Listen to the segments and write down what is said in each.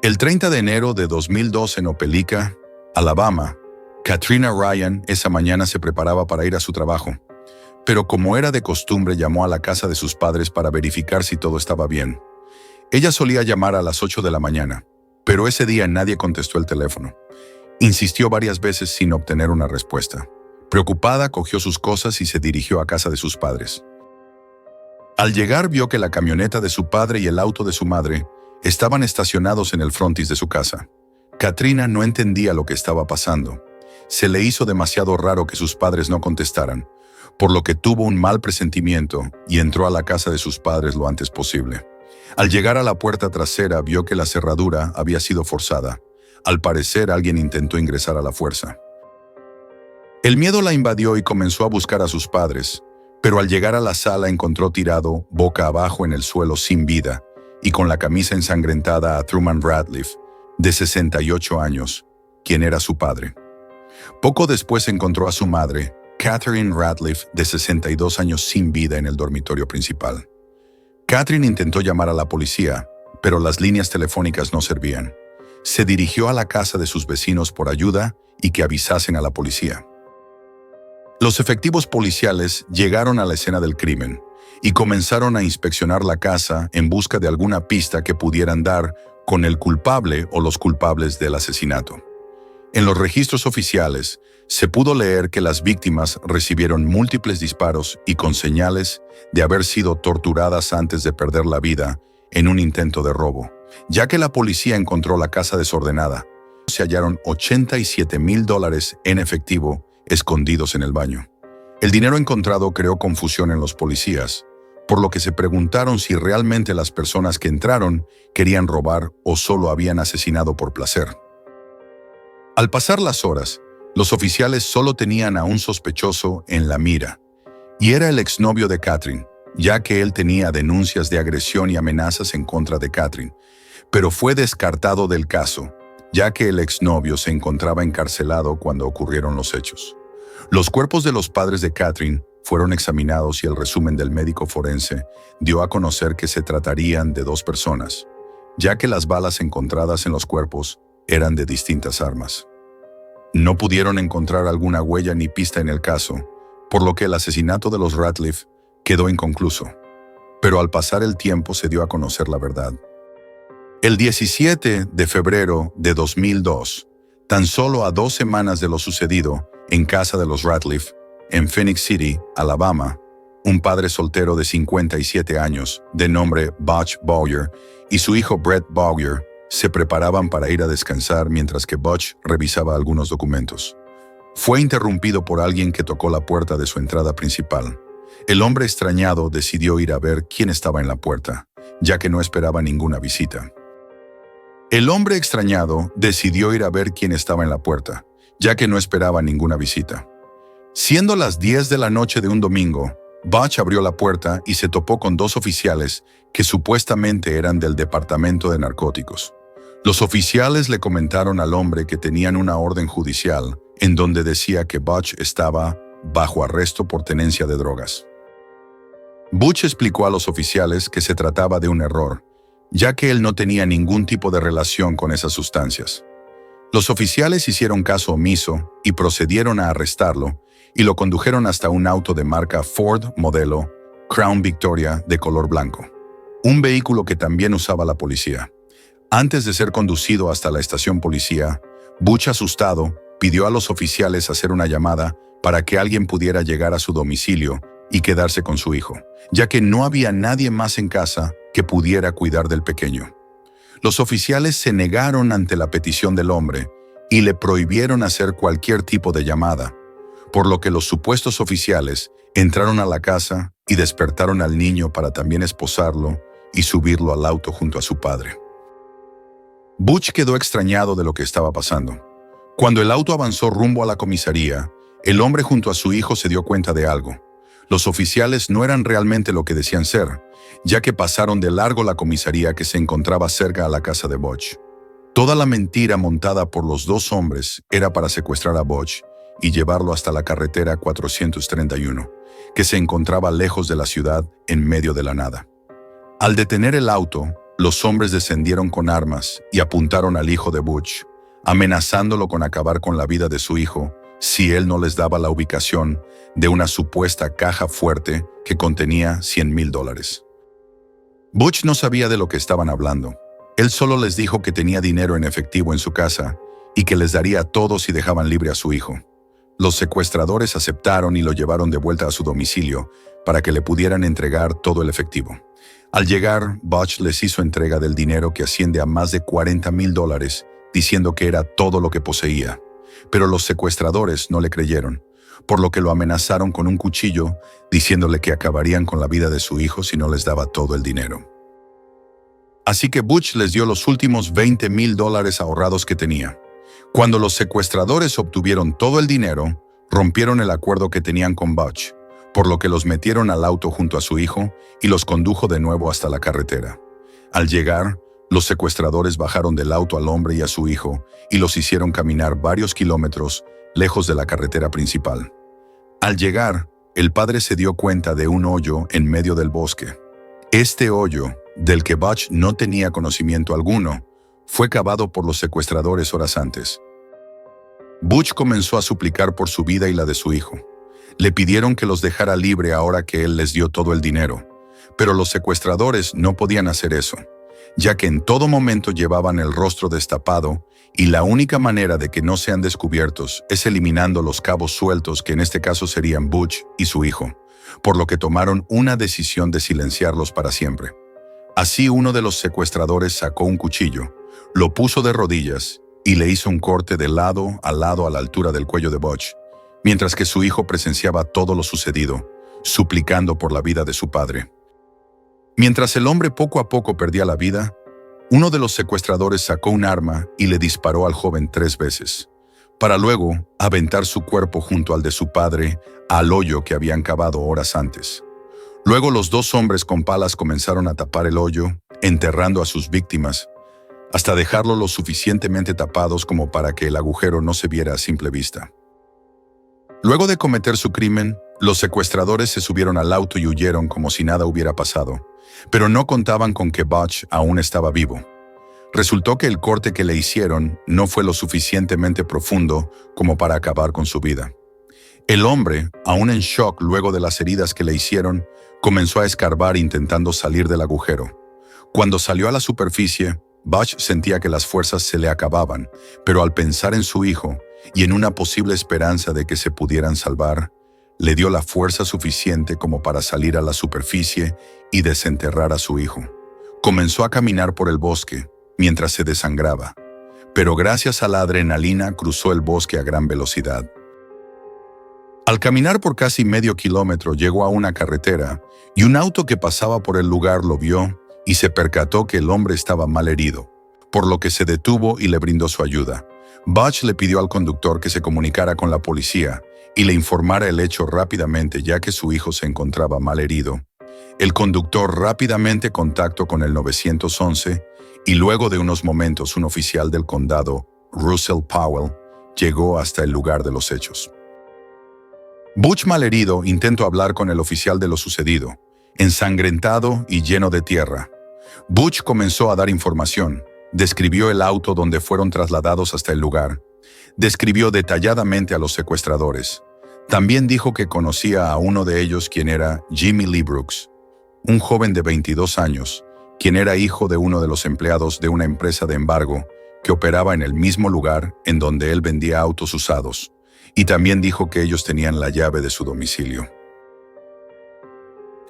El 30 de enero de 2002 en Opelika, Alabama, Katrina Ryan esa mañana se preparaba para ir a su trabajo, pero como era de costumbre llamó a la casa de sus padres para verificar si todo estaba bien. Ella solía llamar a las 8 de la mañana, pero ese día nadie contestó el teléfono. Insistió varias veces sin obtener una respuesta. Preocupada, cogió sus cosas y se dirigió a casa de sus padres. Al llegar vio que la camioneta de su padre y el auto de su madre estaban estacionados en el frontis de su casa. Katrina no entendía lo que estaba pasando. Se le hizo demasiado raro que sus padres no contestaran, por lo que tuvo un mal presentimiento y entró a la casa de sus padres lo antes posible. Al llegar a la puerta trasera vio que la cerradura había sido forzada. Al parecer alguien intentó ingresar a la fuerza. El miedo la invadió y comenzó a buscar a sus padres, pero al llegar a la sala encontró tirado boca abajo en el suelo sin vida y con la camisa ensangrentada a Truman Ratliff, de 68 años, quien era su padre. Poco después encontró a su madre, Catherine Ratliff, de 62 años sin vida en el dormitorio principal. Catherine intentó llamar a la policía, pero las líneas telefónicas no servían. Se dirigió a la casa de sus vecinos por ayuda y que avisasen a la policía. Los efectivos policiales llegaron a la escena del crimen y comenzaron a inspeccionar la casa en busca de alguna pista que pudieran dar con el culpable o los culpables del asesinato. En los registros oficiales se pudo leer que las víctimas recibieron múltiples disparos y con señales de haber sido torturadas antes de perder la vida en un intento de robo. Ya que la policía encontró la casa desordenada, se hallaron $87,000 en efectivo escondidos en el baño. El dinero encontrado creó confusión en los policías, por lo que se preguntaron si realmente las personas que entraron querían robar o solo habían asesinado por placer. Al pasar las horas, los oficiales solo tenían a un sospechoso en la mira, y era el exnovio de Catherine, ya que él tenía denuncias de agresión y amenazas en contra de Catherine, pero fue descartado del caso, ya que el exnovio se encontraba encarcelado cuando ocurrieron los hechos. Los cuerpos de los padres de Catherine fueron examinados y el resumen del médico forense dio a conocer que se tratarían de dos personas, ya que las balas encontradas en los cuerpos eran de distintas armas. No pudieron encontrar alguna huella ni pista en el caso, por lo que el asesinato de los Ratliff quedó inconcluso. Pero al pasar el tiempo se dio a conocer la verdad. El 17 de febrero de 2002, tan solo a 2 semanas de lo sucedido en casa de los Ratliff, en Phoenix City, Alabama, un padre soltero de 57 años, de nombre Butch Bowyer, y su hijo Brett Bowyer se preparaban para ir a descansar mientras que Butch revisaba algunos documentos. Fue interrumpido por alguien que tocó la puerta de su entrada principal. El hombre extrañado decidió ir a ver quién estaba en la puerta, ya que no esperaba ninguna visita. El hombre extrañado decidió ir a ver quién estaba en la puerta, ya que no esperaba ninguna visita. Siendo las 10 de la noche de un domingo, Butch abrió la puerta y se topó con 2 oficiales que supuestamente eran del Departamento de Narcóticos. Los oficiales le comentaron al hombre que tenían una orden judicial en donde decía que Butch estaba bajo arresto por tenencia de drogas. Butch explicó a los oficiales que se trataba de un error, ya que él no tenía ningún tipo de relación con esas sustancias. Los oficiales hicieron caso omiso y procedieron a arrestarlo y lo condujeron hasta un auto de marca Ford modelo Crown Victoria de color blanco, un vehículo que también usaba la policía. Antes de ser conducido hasta la estación policía, Butch, asustado, pidió a los oficiales hacer una llamada para que alguien pudiera llegar a su domicilio y quedarse con su hijo, ya que no había nadie más en casa que pudiera cuidar del pequeño. Los oficiales se negaron ante la petición del hombre y le prohibieron hacer cualquier tipo de llamada, por lo que los supuestos oficiales entraron a la casa y despertaron al niño para también esposarlo y subirlo al auto junto a su padre. Butch quedó extrañado de lo que estaba pasando. Cuando el auto avanzó rumbo a la comisaría, el hombre junto a su hijo se dio cuenta de algo. Los oficiales no eran realmente lo que decían ser, ya que pasaron de largo la comisaría que se encontraba cerca a la casa de Butch. Toda la mentira montada por los 2 hombres era para secuestrar a Butch y llevarlo hasta la carretera 431, que se encontraba lejos de la ciudad en medio de la nada. Al detener el auto, los hombres descendieron con armas y apuntaron al hijo de Butch, amenazándolo con acabar con la vida de su hijo si él no les daba la ubicación de una supuesta caja fuerte que contenía $100,000. Butch no sabía de lo que estaban hablando. Él solo les dijo que tenía dinero en efectivo en su casa y que les daría todo si dejaban libre a su hijo. Los secuestradores aceptaron y lo llevaron de vuelta a su domicilio para que le pudieran entregar todo el efectivo. Al llegar, Butch les hizo entrega del dinero que asciende a más de $40,000, diciendo que era todo lo que poseía. Pero los secuestradores no le creyeron, por lo que lo amenazaron con un cuchillo, diciéndole que acabarían con la vida de su hijo si no les daba todo el dinero. Así que Butch les dio los últimos $20,000 ahorrados que tenía. Cuando los secuestradores obtuvieron todo el dinero, rompieron el acuerdo que tenían con Butch, por lo que los metieron al auto junto a su hijo y los condujo de nuevo hasta la carretera. Al llegar, los secuestradores bajaron del auto al hombre y a su hijo y los hicieron caminar varios kilómetros lejos de la carretera principal. Al llegar, el padre se dio cuenta de un hoyo en medio del bosque. Este hoyo, del que Butch no tenía conocimiento alguno, fue cavado por los secuestradores horas antes. Butch comenzó a suplicar por su vida y la de su hijo. Le pidieron que los dejara libre ahora que él les dio todo el dinero, pero los secuestradores no podían hacer eso, ya que en todo momento llevaban el rostro destapado y la única manera de que no sean descubiertos es eliminando los cabos sueltos, que en este caso serían Butch y su hijo, por lo que tomaron una decisión de silenciarlos para siempre. Así uno de los secuestradores sacó un cuchillo, lo puso de rodillas y le hizo un corte de lado a la altura del cuello de Butch, mientras que su hijo presenciaba todo lo sucedido, suplicando por la vida de su padre. Mientras el hombre poco a poco perdía la vida, uno de los secuestradores sacó un arma y le disparó al joven 3 veces, para luego aventar su cuerpo junto al de su padre al hoyo que habían cavado horas antes. Luego los 2 hombres con palas comenzaron a tapar el hoyo, enterrando a sus víctimas, hasta dejarlo lo suficientemente tapados como para que el agujero no se viera a simple vista. Luego de cometer su crimen, los secuestradores se subieron al auto y huyeron como si nada hubiera pasado, pero no contaban con que Butch aún estaba vivo. Resultó que el corte que le hicieron no fue lo suficientemente profundo como para acabar con su vida. El hombre, aún en shock luego de las heridas que le hicieron, comenzó a escarbar intentando salir del agujero. Cuando salió a la superficie, Butch sentía que las fuerzas se le acababan, pero al pensar en su hijo y en una posible esperanza de que se pudieran salvar, le dio la fuerza suficiente como para salir a la superficie y desenterrar a su hijo. Comenzó a caminar por el bosque mientras se desangraba, pero gracias a la adrenalina cruzó el bosque a gran velocidad. Al caminar por casi medio kilómetro llegó a una carretera y un auto que pasaba por el lugar lo vio y se percató que el hombre estaba mal herido, por lo que se detuvo y le brindó su ayuda. Butch le pidió al conductor que se comunicara con la policía y le informara el hecho rápidamente, ya que su hijo se encontraba mal herido. El conductor rápidamente contactó con el 911 y luego de unos momentos un oficial del condado, Russell Powell, llegó hasta el lugar de los hechos. Butch, malherido, intentó hablar con el oficial de lo sucedido, ensangrentado y lleno de tierra. Butch comenzó a dar información, describió el auto donde fueron trasladados hasta el lugar, describió detalladamente a los secuestradores. También dijo que conocía a uno de ellos, quien era Jimmy Lee Brooks, un joven de 22 años, quien era hijo de uno de los empleados de una empresa de embargo que operaba en el mismo lugar en donde él vendía autos usados, y también dijo que ellos tenían la llave de su domicilio.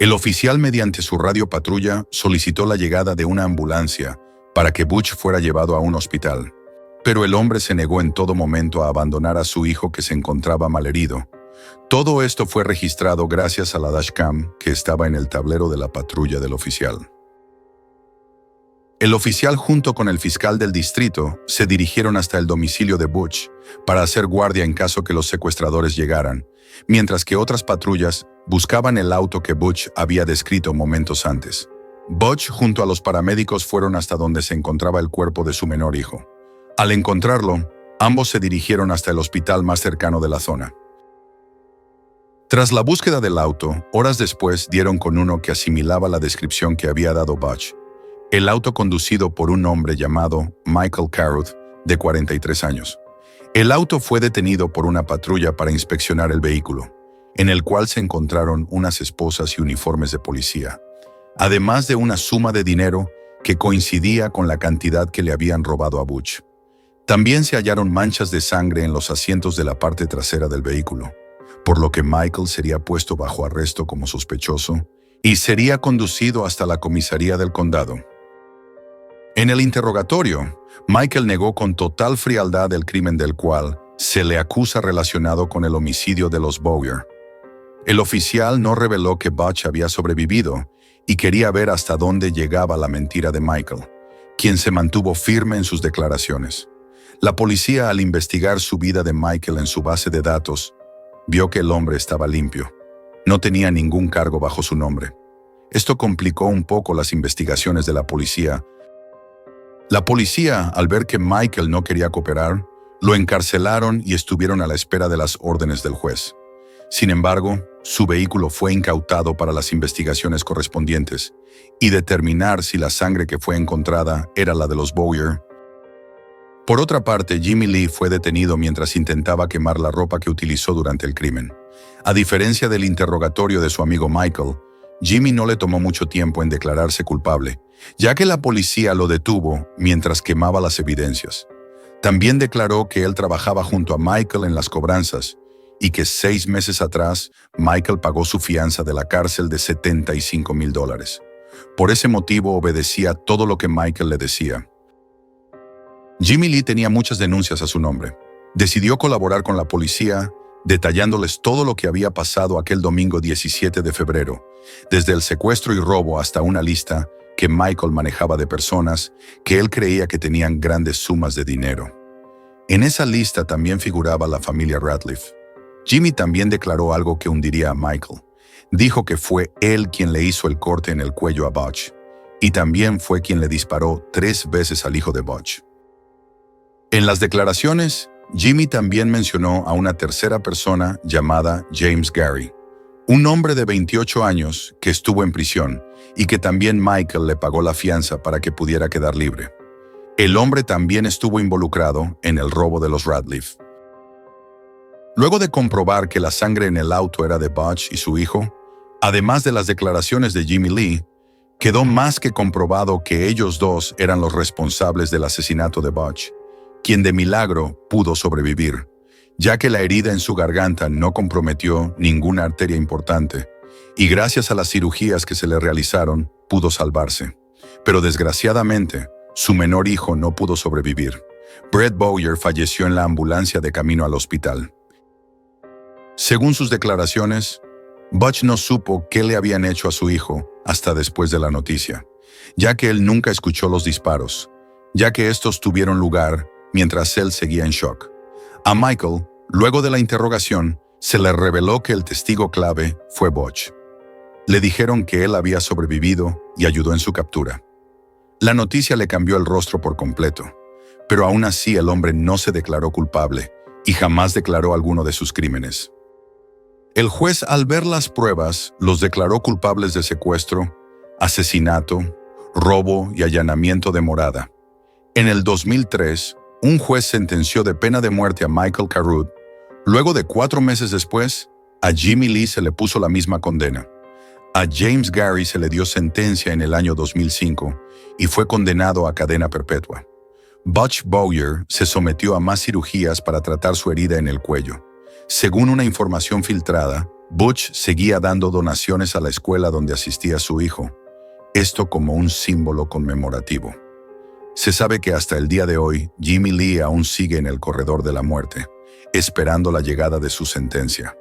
El oficial, mediante su radio patrulla, solicitó la llegada de una ambulancia para que Butch fuera llevado a un hospital, pero el hombre se negó en todo momento a abandonar a su hijo, que se encontraba malherido. Todo esto fue registrado gracias a la dashcam que estaba en el tablero de la patrulla del oficial. El oficial, junto con el fiscal del distrito, se dirigieron hasta el domicilio de Butch para hacer guardia en caso que los secuestradores llegaran, mientras que otras patrullas buscaban el auto que Butch había descrito momentos antes. Butch junto a los paramédicos fueron hasta donde se encontraba el cuerpo de su menor hijo. Al encontrarlo, ambos se dirigieron hasta el hospital más cercano de la zona. Tras la búsqueda del auto, horas después dieron con uno que asimilaba la descripción que había dado Butch. el auto conducido por un hombre llamado Michael Carruth, de 43 años. El auto fue detenido por una patrulla para inspeccionar el vehículo, en el cual se encontraron unas esposas y uniformes de policía, además de una suma de dinero que coincidía con la cantidad que le habían robado a Butch. También se hallaron manchas de sangre en los asientos de la parte trasera del vehículo, por lo que Michael sería puesto bajo arresto como sospechoso y sería conducido hasta la comisaría del condado. En el interrogatorio, Michael negó con total frialdad el crimen del cual se le acusa relacionado con el homicidio de los Bowyer. El oficial no reveló que Butch había sobrevivido y quería ver hasta dónde llegaba la mentira de Michael, quien se mantuvo firme en sus declaraciones. La policía, al investigar su vida de Michael en su base de datos, vio que el hombre estaba limpio. No tenía ningún cargo bajo su nombre. Esto complicó un poco las investigaciones de la policía. La policía, al ver que Michael no quería cooperar, lo encarcelaron y estuvieron a la espera de las órdenes del juez. Sin embargo, su vehículo fue incautado para las investigaciones correspondientes y determinar si la sangre que fue encontrada era la de los Bowyer. Por otra parte, Jimmy Lee fue detenido mientras intentaba quemar la ropa que utilizó durante el crimen. A diferencia del interrogatorio de su amigo Michael, Jimmy no le tomó mucho tiempo en declararse culpable, ya que la policía lo detuvo mientras quemaba las evidencias. También declaró que él trabajaba junto a Michael en las cobranzas y que 6 meses atrás Michael pagó su fianza de la cárcel de $75,000. Por ese motivo obedecía todo lo que Michael le decía. Jimmy Lee tenía muchas denuncias a su nombre. Decidió colaborar con la policía, detallándoles todo lo que había pasado aquel domingo 17 de febrero, desde el secuestro y robo hasta una lista que Michael manejaba de personas que él creía que tenían grandes sumas de dinero. En esa lista también figuraba la familia Ratliff. Jimmy también declaró algo que hundiría a Michael. Dijo que fue él quien le hizo el corte en el cuello a Butch, y también fue quien le disparó 3 veces al hijo de Butch. En las declaraciones, Jimmy también mencionó a una tercera persona llamada James Gary, un hombre de 28 años que estuvo en prisión y que también Michael le pagó la fianza para que pudiera quedar libre. El hombre también estuvo involucrado en el robo de los Ratliff. Luego de comprobar que la sangre en el auto era de Butch y su hijo, además de las declaraciones de Jimmy Lee, quedó más que comprobado que ellos dos eran los responsables del asesinato de Butch, quien de milagro pudo sobrevivir, ya que la herida en su garganta no comprometió ninguna arteria importante, y gracias a las cirugías que se le realizaron, pudo salvarse. Pero desgraciadamente, su menor hijo no pudo sobrevivir. Brett Bowyer falleció en la ambulancia de camino al hospital. Según sus declaraciones, Butch no supo qué le habían hecho a su hijo hasta después de la noticia, ya que él nunca escuchó los disparos, ya que estos tuvieron lugar mientras él seguía en shock. A Michael, luego de la interrogación, se le reveló que el testigo clave fue Butch. Le dijeron que él había sobrevivido y ayudó en su captura. La noticia le cambió el rostro por completo, pero aún así el hombre no se declaró culpable y jamás declaró alguno de sus crímenes. El juez, al ver las pruebas, los declaró culpables de secuestro, asesinato, robo y allanamiento de morada. En el 2003, un juez sentenció de pena de muerte a Michael Carruth. Luego de 4 meses después, a Jimmy Lee se le puso la misma condena. A James Gary se le dio sentencia en el año 2005 y fue condenado a cadena perpetua. Butch Bowyer se sometió a más cirugías para tratar su herida en el cuello. Según una información filtrada, Butch seguía dando donaciones a la escuela donde asistía su hijo, esto como un símbolo conmemorativo. Se sabe que hasta el día de hoy, Jimmy Lee aún sigue en el corredor de la muerte, esperando la llegada de su sentencia.